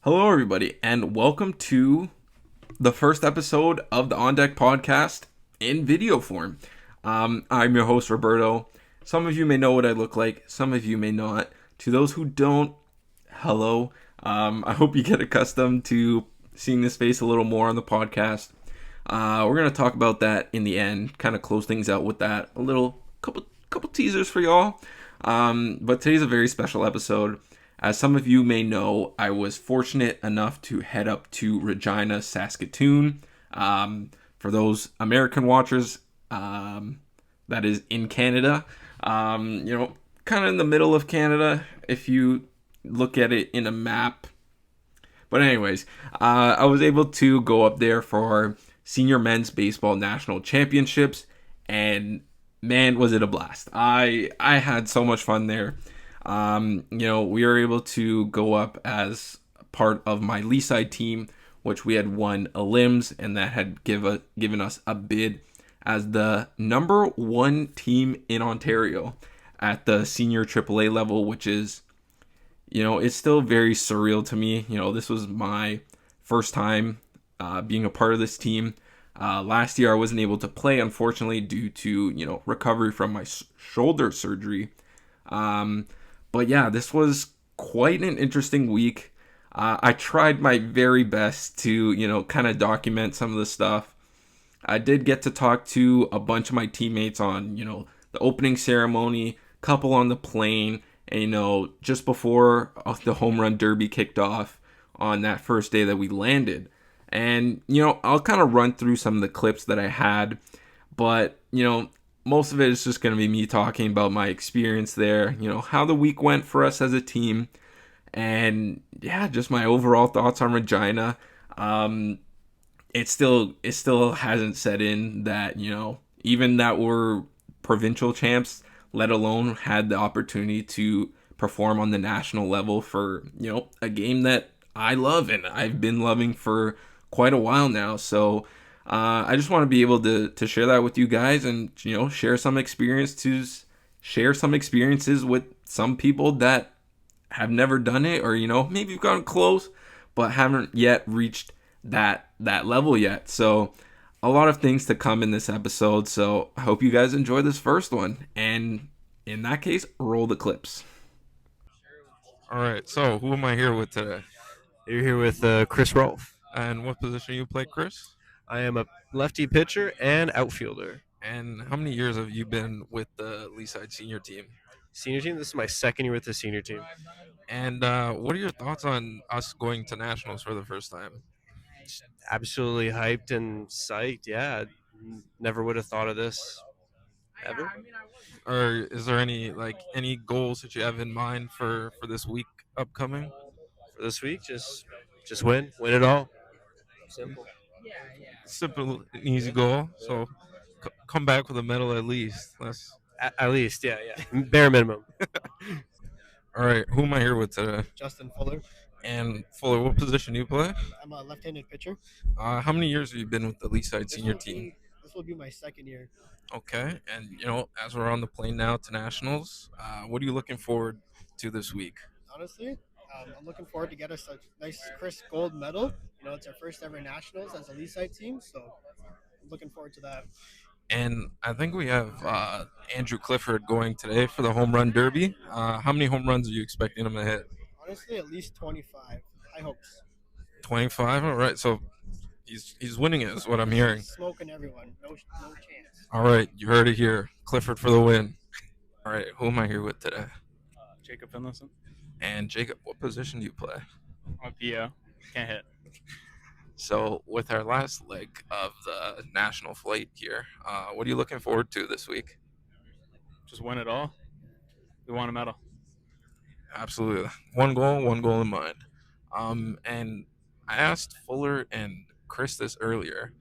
Hello, everybody, and welcome to the first episode of the On Deck podcast in video form. I'm your host, Roberto. Some of you may know what I look like, some of you may not. To those who don't, hello. I hope you get accustomed to seeing this face a little more on the podcast. We're going to talk about that in the end, kind of close things out with that. A little couple teasers for y'all. But today's a very special episode. As some of you may know, I was fortunate enough to head up to Regina, Saskatoon. For those American watchers, that is in Canada. Kind of in the middle of Canada if you look at it in a map. But anyways, I was able to go up there for senior men's baseball national championships, and man, was it a blast. I had so much fun there. We were able to go up as part of my Leaside team, which we had won a limbs, and that had given us a bid as the number one team in Ontario at the senior AAA level, which is, it's still very surreal to me. This was my first time being a part of this team. Last year I wasn't able to play, unfortunately, due to, recovery from my shoulder surgery. But yeah, this was quite an interesting week. I tried my very best to, kind of document some of the stuff. I did get to talk to a bunch of my teammates on, the opening ceremony, couple on the plane, and, just before the home run derby kicked off on that first day that we landed. And, I'll kind of run through some of the clips that I had, but, most of it is just going to be me talking about my experience there, how the week went for us as a team, and yeah, just my overall thoughts on Regina. It still hasn't set in that, even that we're provincial champs, let alone had the opportunity to perform on the national level for, a game that I love and I've been loving for quite a while now. So I just want to be able to share that with you guys and, share some experiences with some people that have never done it, or, maybe you've gotten close but haven't yet reached that level yet. So a lot of things to come in this episode. So I hope you guys enjoy this first one. And in that case, roll the clips. All right. So who am I here with today? You're here with Chris Rolfe. And what position you play, Chris? I am a lefty pitcher and outfielder. And how many years have you been with the Leaside senior team? Senior team. This is my second year with the senior team. And what are your thoughts on us going to nationals for the first time? Absolutely hyped and psyched. Yeah, never would have thought of this ever. Or is there any goals that you have in mind for this week upcoming? For this week, just win it all. Simple. Simple, and easy goal. So come back with a medal at least. That's At least, yeah. Bare minimum. all right. Who am I here with today? Justin Fuller. And Fuller, what position do you play? I'm a left-handed pitcher. How many years have you been with the Leaside senior team? This will be my second year. Okay, and as we're on the plane now to nationals, what are you looking forward to this week? Honestly, I'm looking forward to get us a nice crisp gold medal. It's our first ever nationals as a Leaside team, so I'm looking forward to that. And I think we have Andrew Clifford going today for the home run derby. How many home runs are you expecting him to hit? Honestly, at least 25. I hope. 25. All right, so he's winning it, is what I'm hearing. Smoking everyone. No chance. All right, you heard it here. Clifford for the win. All right, who am I here with today? Jacob Finlayson. And Jacob, what position do you play? I'm a PO. Can't hit. So with our last leg of the national flight here, what are you looking forward to this week? Just win it all. We want a medal. Absolutely. One goal in mind. And I asked Fuller and Chris this earlier.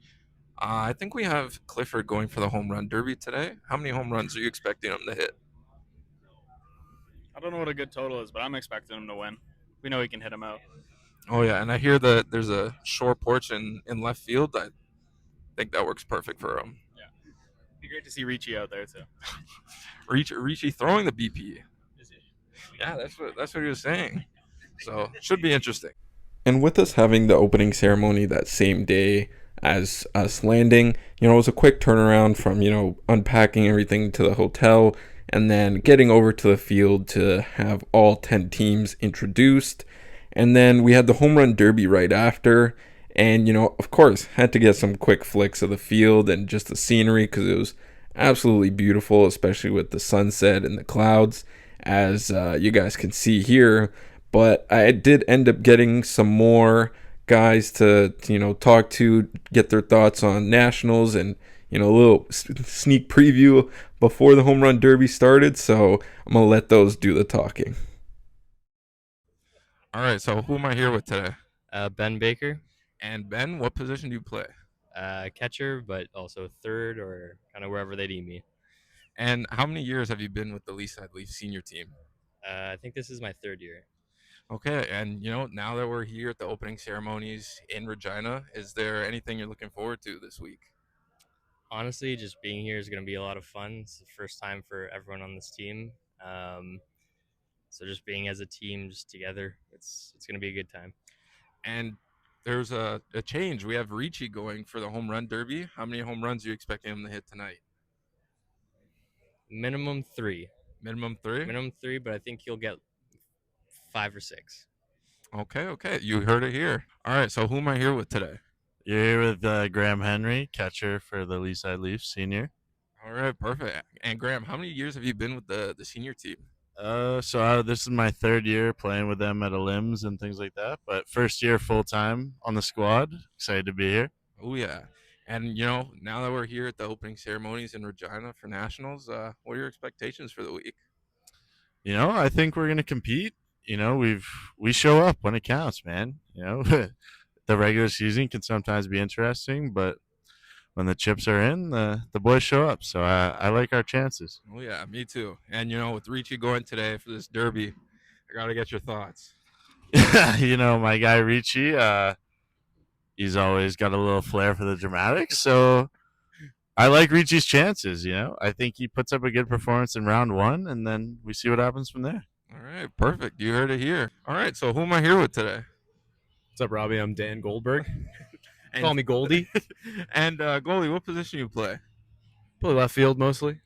I think we have Clifford going for the home run derby today. How many home runs are you expecting him to hit? I don't know what a good total is, but I'm expecting him to win. We know he can hit him out. Oh, yeah, and I hear that there's a short porch in left field. I think that works perfect for him. Yeah. It'd be great to see Ricci out there, too. Ricci throwing the BP. Yeah, that's what he was saying. So should be interesting. And with us having the opening ceremony that same day as us landing, it was a quick turnaround from, unpacking everything to the hotel and then getting over to the field to have all 10 teams introduced. And then we had the home run derby right after. And, of course, had to get some quick flicks of the field and just the scenery because it was absolutely beautiful, especially with the sunset and the clouds, as you guys can see here. But I did end up getting some more guys to talk to, get their thoughts on nationals, and a little sneak preview before the home run derby started. So I'm gonna let those do the talking. All right. So who am I here with today? Ben Baker, And Ben, what position do you play? catcher, but also third or kind of wherever they need me. And how many years have you been with the Leaside Leaf senior team? I think this is my third year. Okay, and now that we're here at the opening ceremonies in Regina, is there anything you're looking forward to this week? Honestly, just being here is going to be a lot of fun. It's the first time for everyone on this team. So just being as a team, just together, it's going to be a good time. And there's a change. We have Ricci going for the home run derby. How many home runs are you expecting him to hit tonight? Minimum 3. Minimum 3? Minimum 3, but I think he'll get 5 or 6. Okay. You heard it here. All right, so who am I here with today? You're here with Graham Henry, catcher for the Leaside Leafs, senior. All right, perfect. And Graham, how many years have you been with the senior team? This is my third year playing with them at a limbs and things like that, but first year full time on the squad. Excited to be here. Oh yeah. And now that we're here at the opening ceremonies in Regina for nationals, what are your expectations for the week? I think we're gonna compete. We show up when it counts, man. The regular season can sometimes be interesting, but when the chips are in, the boys show up. So I like our chances. Oh yeah, me too. And with Ricci going today for this derby, I gotta get your thoughts. My guy Ricci, he's always got a little flair for the dramatics. So I like Ricci's chances. I think he puts up a good performance in round 1, and then we see what happens from there. All right, perfect. You heard it here. All right, so who am I here with today? What's up, Robbie? I'm Dan Goldberg. And, Call me Goldie. And Goalie, what position you play? Play left field mostly.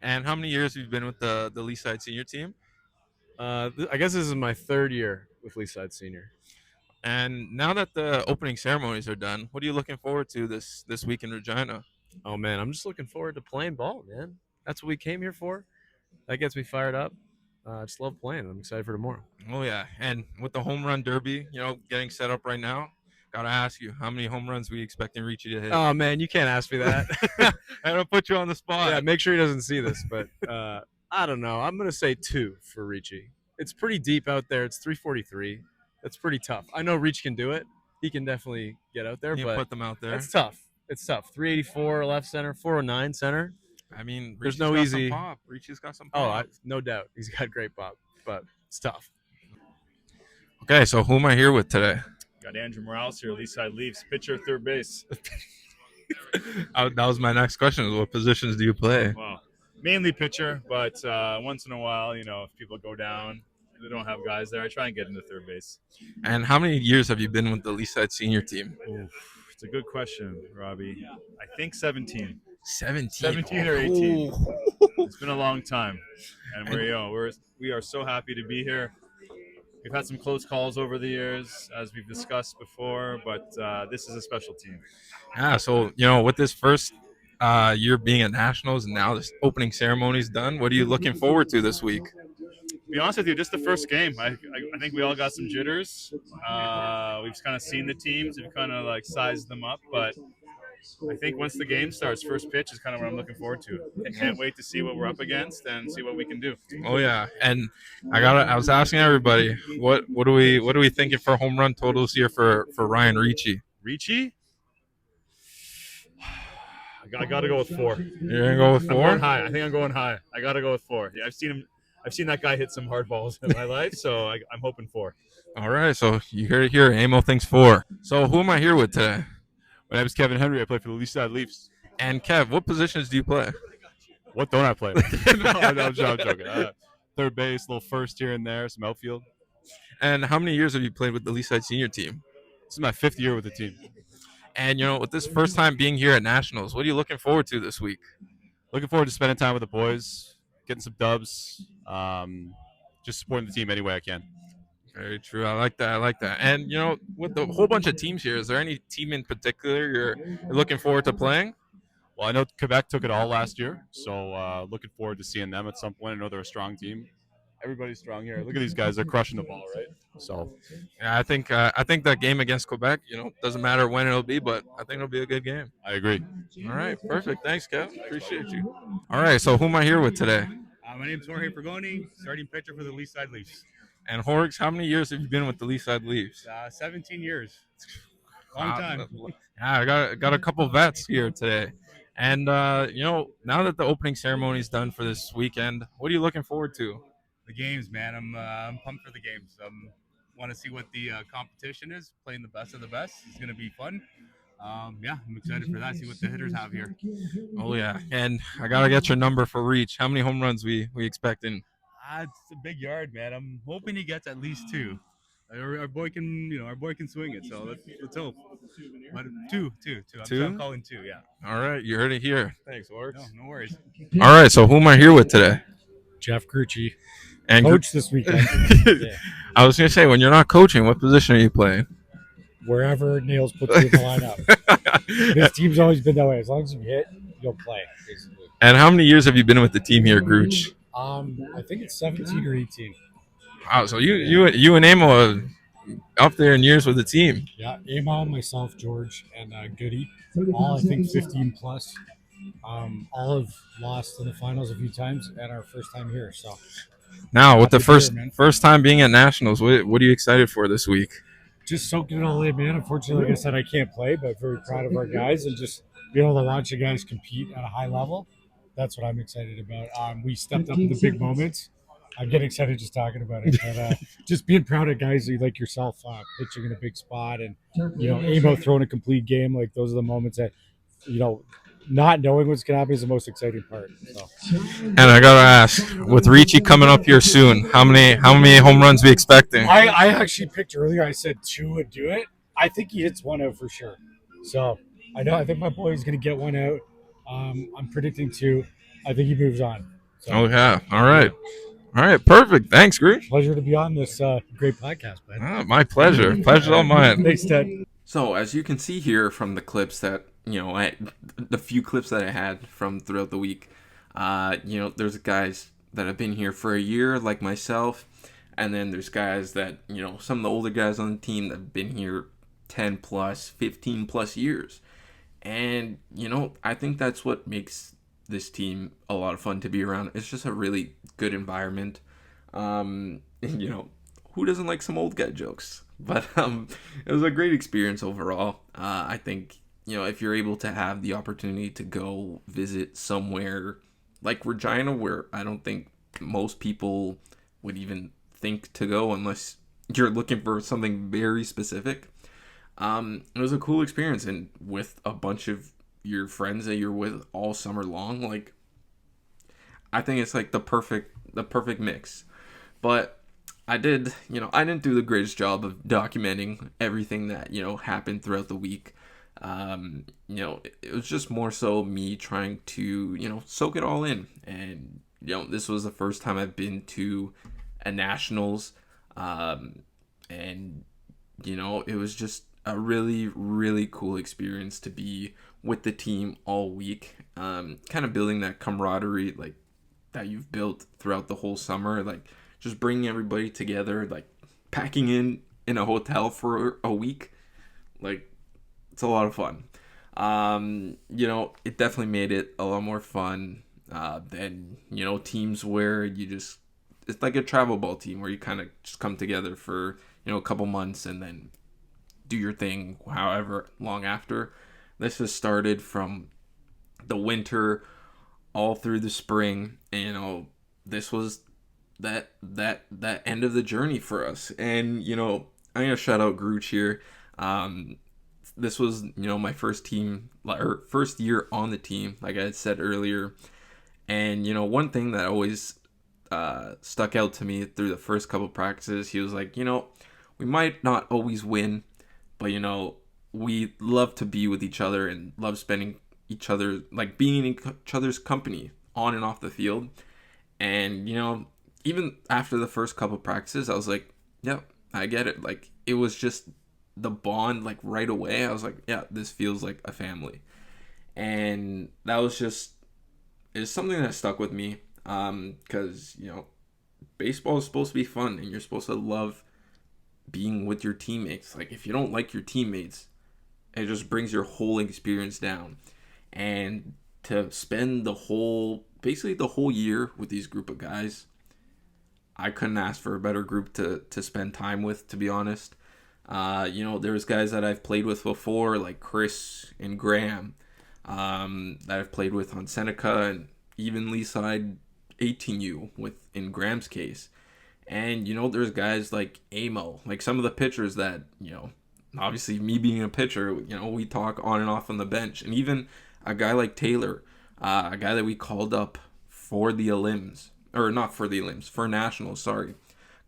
And how many years have you been with the Leaside senior team? I guess this is my third year with Leaside Senior. And now that the opening ceremonies are done, what are you looking forward to this week in Regina? Oh man, I'm just looking forward to playing ball, man. That's what we came here for. That gets me fired up. I just love playing. I'm excited for tomorrow. Oh yeah, and with the home run derby, getting set up right now, gotta ask you, how many home runs we expecting Ricci to hit? Oh man, you can't ask me that. I don't put you on the spot. Yeah, make sure he doesn't see this, but I don't know. I'm gonna say 2 for Ricci. It's pretty deep out there. It's 343. That's pretty tough. I know Ricci can do it. He can definitely get out there, You but put them out there. that's tough. It's tough. 384 left center, 409 center. I mean, There's Ricci's no got easy- some pop. Ricci's got some Oh, pop. no doubt. He's got great pop, but it's tough. Okay, so who am I here with today? Got Andrew Morales here, Leaside Leafs, pitcher, third base. That was my next question. What positions do you play? Well, mainly pitcher, but once in a while, if people go down, they don't have guys there, I try and get into third base. And how many years have you been with the Leaside senior team? Oof, it's a good question, Robbie. I think 17. 17. 17 or 18. It's been a long time, and we are so happy to be here. We've had some close calls over the years, as we've discussed before, but this is a special team. Yeah, so with this first year being at nationals and now this opening ceremony is done, what are you looking forward to this week? To be honest with you, just the first game. I think we all got some jitters. We've kind of seen the teams. We've kind of sized them up. But I think once the game starts, first pitch is kind of what I'm looking forward to. I can't wait to see what we're up against and see what we can do. Oh yeah, and I was asking everybody, what are we thinking for home run totals here for Ryan Ricci? Ricci? I got to go with 4. You're gonna go with 4? I'm going high. I think I'm going high. I got to go with 4. Yeah, I've seen that guy hit some hard balls in my life, so I'm hoping 4. All right, so you heard it here. Amo thinks 4. So who am I here with today? My name is Kevin Henry. I play for the Leaside Leafs. And Kev, what positions do you play? What don't I play? No, I'm joking. Third base, a little first here and there, some outfield. And how many years have you played with the Leaside senior team? This is my 5th year with the team. And with this first time being here at Nationals, what are you looking forward to this week? Looking forward to spending time with the boys, getting some dubs, just supporting the team any way I can. Very true. I like that. I like that. And with the whole bunch of teams here, is there any team in particular you're looking forward to playing? Well, I know Quebec took it all last year, so looking forward to seeing them at some point. I know they're a strong team. Everybody's strong here. Look at these guys; they're crushing the ball, right? So, Yeah, I think that game against Quebec, doesn't matter when it'll be, but I think it'll be a good game. I agree. All right, perfect. Thanks, Kev. Appreciate you. All right, so who am I here with today? My name's Jorge Pergoni, starting pitcher for the Leaside Leafs. And Horrocks, how many years have you been with the Leaside Leafs? 17 years. Long time. Yeah, I got a couple vets here today. And now that the opening ceremony is done for this weekend, what are you looking forward to? The games, man. I'm pumped for the games. Want to see what the competition is. Playing the best of the best. It's going to be fun. Yeah, I'm excited for that. See what the hitters have here. Oh yeah, and I gotta get your number for reach. How many home runs we expecting? It's a big yard, man. I'm hoping he gets at least 2. Our boy can swing it. So let's hope. But two. I'm calling 2. Yeah. All right, you heard it here. Thanks, Horrocks. No worries. All right, so who am I here with today? Jeff Grucci, And coach this weekend. Yeah. I was gonna say, when you're not coaching, what position are you playing? Wherever Nails puts you in the lineup. This team's always been that way. As long as you hit, you'll play, basically. And how many years have you been with the team here, Gruch? I think it's 17 or 18. Wow, so you and Amo are up there in years with the team. Yeah, Amo, myself, George, and Goody, all I think 15 plus. All have lost in the finals a few times and our first time here. So now with the Happy first time being at Nationals, what are you excited for this week? just soaking it all in, man. Unfortunately, like I said, I can't play, but very proud of our guys and just being able to watch the guys compete at a high level. That's what I'm excited about. We stepped up in the big moments. I'm getting excited just talking about it, but just being proud of guys like yourself pitching in a big spot and Amo throwing a complete game. Like those are the moments that not knowing what's gonna happen is the most exciting part. So. And I gotta ask, with Ricci coming up here soon, how many home runs we expecting? I actually picked earlier. I said 2 would do it. I think he hits 1 out for sure. So I think my boy is gonna get 1 out. I'm predicting 2. I think he moves on. So, oh yeah. All right. Perfect. Thanks, Gruch. Pleasure to be on this great podcast, man. My pleasure. Pleasure's all mine. Thanks, Ted. So as you can see here from the clips that the few clips that I had from throughout the week, there's guys that have been here for a year like myself, and then there's guys that some of the older guys on the team that have been here 10 plus, 15 plus years, and I think that's what makes this team a lot of fun to be around. It's just a really good environment. Who doesn't like some old guy jokes? But it was a great experience overall. I think if you're able to have the opportunity to go visit somewhere like Regina, where I don't think most people would even think to go unless you're looking for something very specific, it was a cool experience, and with a bunch of your friends that you're with all summer long, like I think it's like the perfect mix. But I didn't do the greatest job of documenting everything that happened throughout the week. It was just more so me trying to soak it all in, and this was the first time I've been to a Nationals, and it was just a really, really cool experience to be with the team all week, kind of building that camaraderie like that you've built throughout the whole summer, like just bringing everybody together, like packing in a hotel for a week. Like, it's a lot of fun. It definitely made it a lot more fun than teams where it's like a travel ball team where you kind of just come together for a couple months and then do your thing however long after. This has started from the winter all through the spring, and this was that end of the journey for us. And I'm gonna shout out Gruch here. This was my first year on the team, like I had said earlier. And one thing that always stuck out to me through the first couple practices. He was like, we might not always win, but we love to be with each other and love spending each other, like being in each other's company on and off the field. And even after the first couple practices, I was like, yep, I get it. Like, it was just the bond, like, right away. I was like, yeah, this feels like a family. And that was just, it's something that stuck with me. Because baseball is supposed to be fun, and you're supposed to love being with your teammates. Like, if you don't like your teammates, it just brings your whole experience down. And to spend basically the whole year with these group of guys, I couldn't ask for a better group to spend time with, to be honest. There's guys that I've played with before, like Chris and Graham, that I've played with on Seneca and even Leaside 18U in Graham's case. And, there's guys like Amo, like some of the pitchers that, obviously me being a pitcher, we talk on and off on the bench. And even a guy like Taylor, a guy that we called up for the Elims, or not for the Elims, for Nationals, sorry.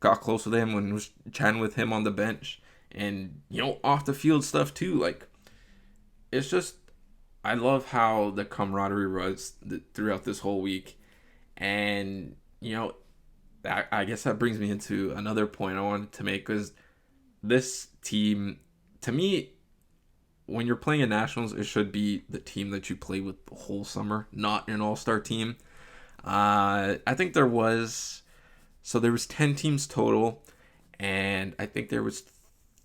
Got close with him when I was chatting with him on the bench. And, off the field stuff too. Like, it's just, I love how the camaraderie was throughout this whole week. And, I guess that brings me into another point I wanted to make, because this team, to me, when you're playing in Nationals, it should be the team that you play with the whole summer, not an all-star team. I think there was 10 teams total, and I think there was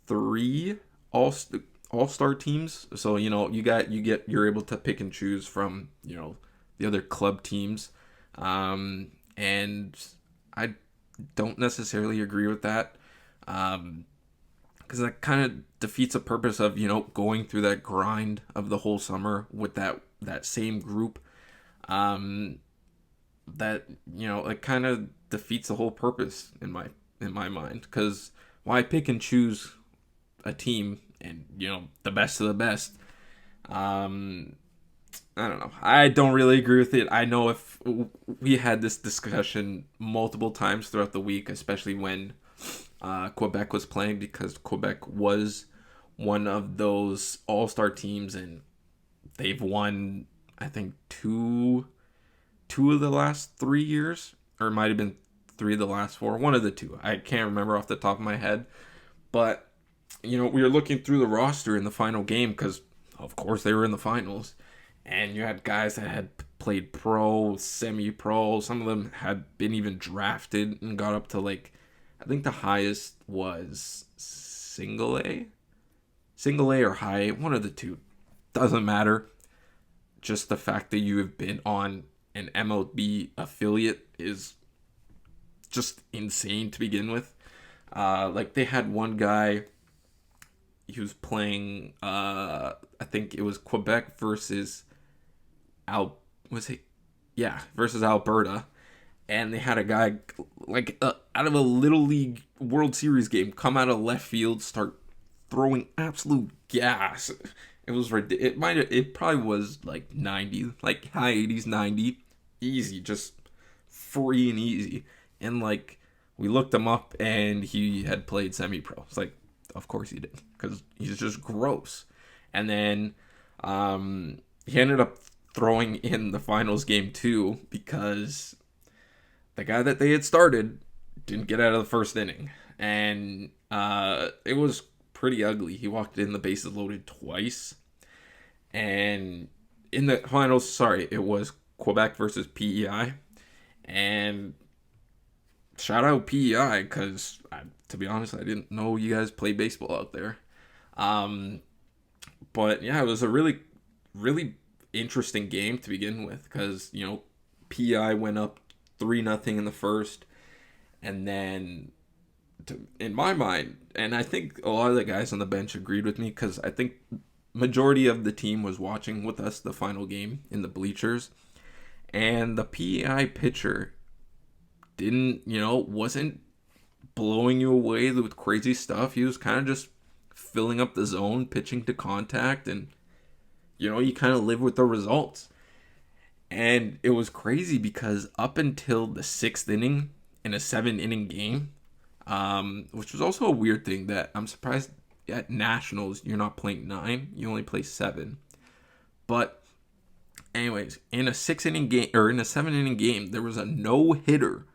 3 all-star teams. So, you're able to pick and choose from, the other club teams. And I don't necessarily agree with that. Because that kind of defeats the purpose of, going through that grind of the whole summer with that same group. That, it kind of defeats the whole purpose in my mind. Because why pick and choose a team and, the best of the best? I don't know. I don't really agree with it. I know if we had this discussion multiple times throughout the week, especially when Quebec was playing, because Quebec was one of those all-star teams, and they've won, I think, two of the last 3 years, or it might have been 3 of the last 4. One of the two. I can't remember off the top of my head. But, we were looking through the roster in the final game, because, of course, they were in the finals. And you had guys that had played pro, semi-pro. Some of them had been even drafted and got up to, like, I think the highest was single A or high A, one of the two. Doesn't matter. Just the fact that you have been on an MLB affiliate is just insane to begin with. Like, they had one guy, he was playing, I think it was Quebec versus versus Alberta, and they had a guy like out of a Little League World Series game come out of left field, start throwing absolute gas. It probably was like 90, like high 80s, 90, easy, just free and easy. And like, we looked him up, and he had played semi-pro. It's like, of course he did, because he's just gross. And then he ended up throwing in the finals game too, because the guy that they had started didn't get out of the first inning. And it was pretty ugly. He walked in the bases loaded twice. And in the finals, it was Quebec versus PEI. And shout out PEI, because to be honest, I didn't know you guys play baseball out there. But yeah, it was a really, really interesting game to begin with, because PEI went up 3-0 in the first, and then in my mind, and I think a lot of the guys on the bench agreed with me, because I think majority of the team was watching with us the final game in the bleachers, and the PEI pitcher wasn't blowing you away with crazy stuff. He was kind of just filling up the zone, pitching to contact, and you kind of live with the results. And it was crazy because up until the 6th inning in a 7-inning game, which was also a weird thing that I'm surprised at Nationals you're not playing 9, you only play 7. But anyways, in a 6-inning game or in a 7-inning game, there was a no-hitter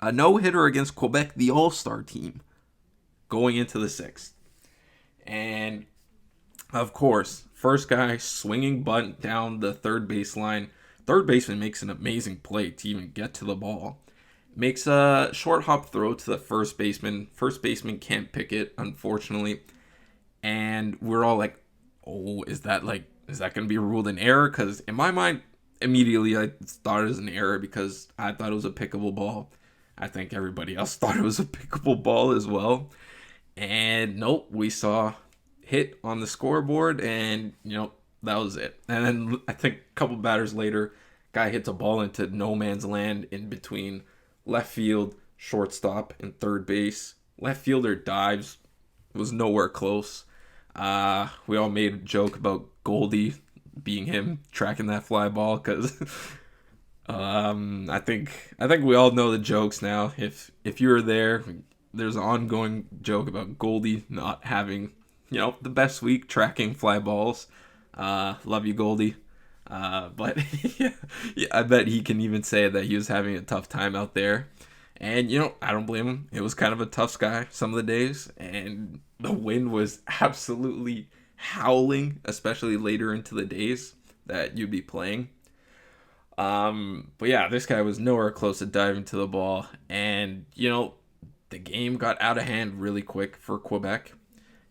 against Quebec, the All-Star team, going into the 6th. And of course, first guy swinging bunt down the third baseline. Third baseman makes an amazing play to even get to the ball. Makes a short hop throw to the first baseman. First baseman can't pick it, unfortunately. And we're all like, oh, is that going to be ruled an error? Because in my mind, immediately I thought it was an error because I thought it was a pickable ball. I think everybody else thought it was a pickable ball as well. And nope, we saw hit on the scoreboard, and that was it. And then I think a couple batters later, guy hits a ball into no man's land in between left field, shortstop, and third base. Left fielder dives, was nowhere close. We all made a joke about Goldie being him tracking that fly ball because I think we all know the jokes now. If you were there, there's an ongoing joke about Goldie not having the best week tracking fly balls. Love you, Goldie. But yeah, I bet he can even say that he was having a tough time out there. And, I don't blame him. It was kind of a tough sky some of the days. And the wind was absolutely howling, especially later into the days that you'd be playing. But yeah, this guy was nowhere close to diving to the ball. And, the game got out of hand really quick for Quebec.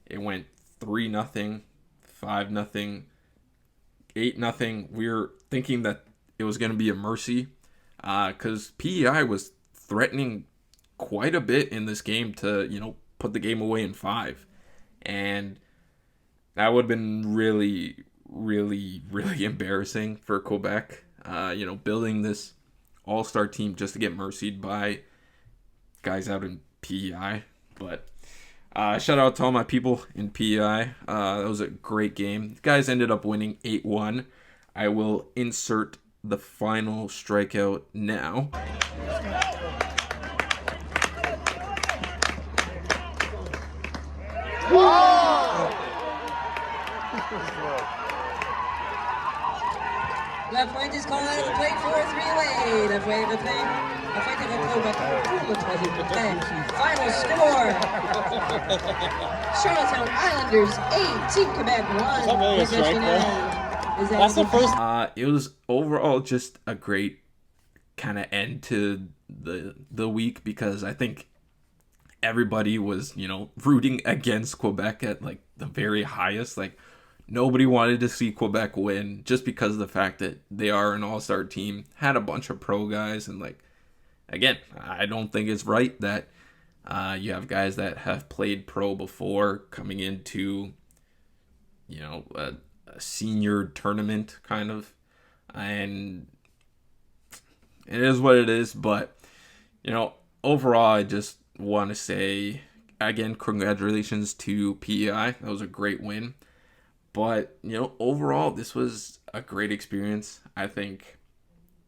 It went 3-0, 5-0, 8-0. We were thinking that it was going to be a mercy because PEI was threatening quite a bit in this game to, put the game away in 5. And that would have been really, really, really embarrassing for Quebec. Building this all-star team just to get mercied by guys out in PEI. But shout out to all my people in PEI. That was a great game. The guys ended up winning 8-1. I will insert the final strikeout now. La pointe is called out of the plate for a 3-way. La pointe de repos battu pour le troisième but. Final score: Charlottetown Islanders 8, Team Quebec 1. That's the first. It was overall just a great kind of end to the week because I think everybody was rooting against Quebec at like the very highest. Like nobody wanted to see Quebec win just because of the fact that they are an all-star team, had a bunch of pro guys, and like again, I don't think it's right that you have guys that have played pro before coming into a senior tournament kind of, and it is what it is. But overall, I just want to say again, congratulations to PEI. That was a great win. But overall, this was a great experience. I think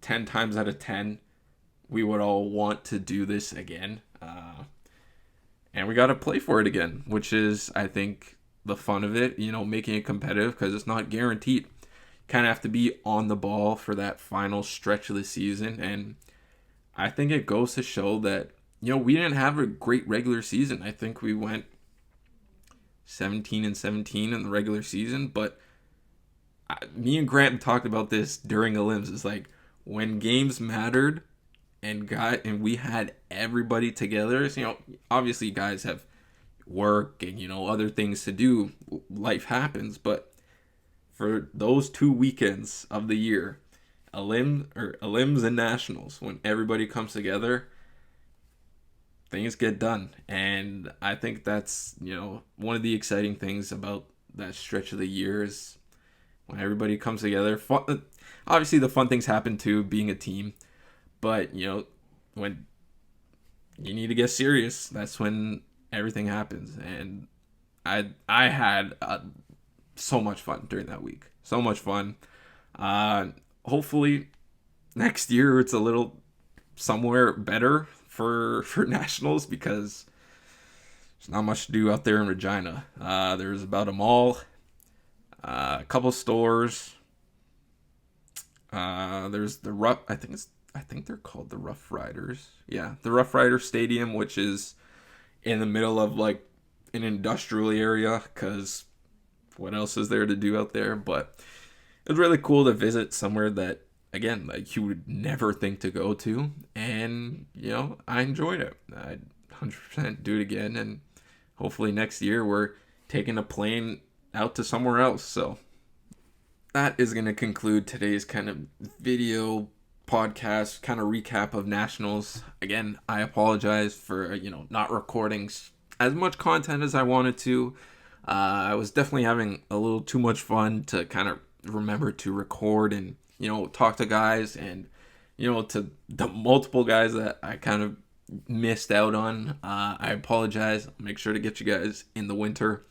10 times out of 10, we would all want to do this again. And we got to play for it again, which is, I think, the fun of it, making it competitive because it's not guaranteed. Kind of have to be on the ball for that final stretch of the season. And I think it goes to show that, we didn't have a great regular season. I think we went 17-17 in the regular season. But me and Grant talked about this during Olymps. It's like when games mattered and we had everybody together. So, obviously guys have work and other things to do. Life happens, but for those 2 weekends of the year, Olymps and Nationals, when everybody comes together, things get done. And I think that's one of the exciting things about that stretch of the year is when everybody comes together. Obviously the fun things happen too, being a team, but when you need to get serious, that's when everything happens. And I had so much fun during that week. So much fun. hopefully next year it's a little somewhere better for nationals, because there's not much to do out there in Regina. There's about a mall, a couple stores. There's the rough. I think they're called the Rough Riders. Yeah, the Rough Rider Stadium, which is in the middle of like an industrial area, because what else is there to do out there? But it was really cool to visit somewhere that, again, like you would never think to go to, and I enjoyed it. I'd 100% do it again, and hopefully next year we're taking a plane out to somewhere else. So that is going to conclude today's kind of video podcast, kind of recap of nationals. Again, I apologize for not recording as much content as I wanted to. I was definitely having a little too much fun to kind of remember to record and talk to guys, and to the multiple guys that I kind of missed out on. I apologize. I'll make sure to get you guys in the winter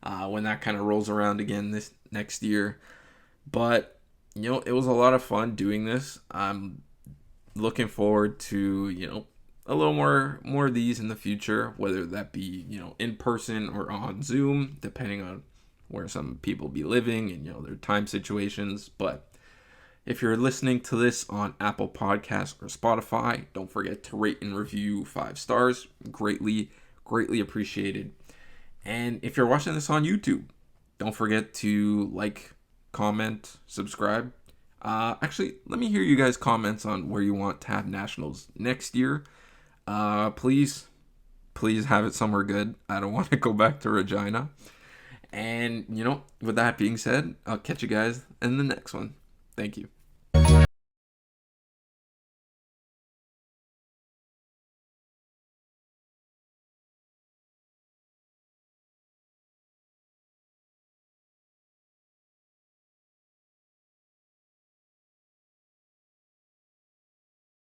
when that kind of rolls around again this next year. But it was a lot of fun doing this. I'm looking forward to a little more of these in the future, whether that be in person or on Zoom, depending on where some people be living and their time situations. But if you're listening to this on Apple Podcasts or Spotify, don't forget to rate and review 5 stars. Greatly appreciated. And if you're watching this on YouTube, don't forget to like, comment, subscribe. Actually, let me hear you guys' comments on where you want to have nationals next year. Please have it somewhere good. I don't want to go back to Regina. And with that being said, I'll catch you guys in the next one. Thank you.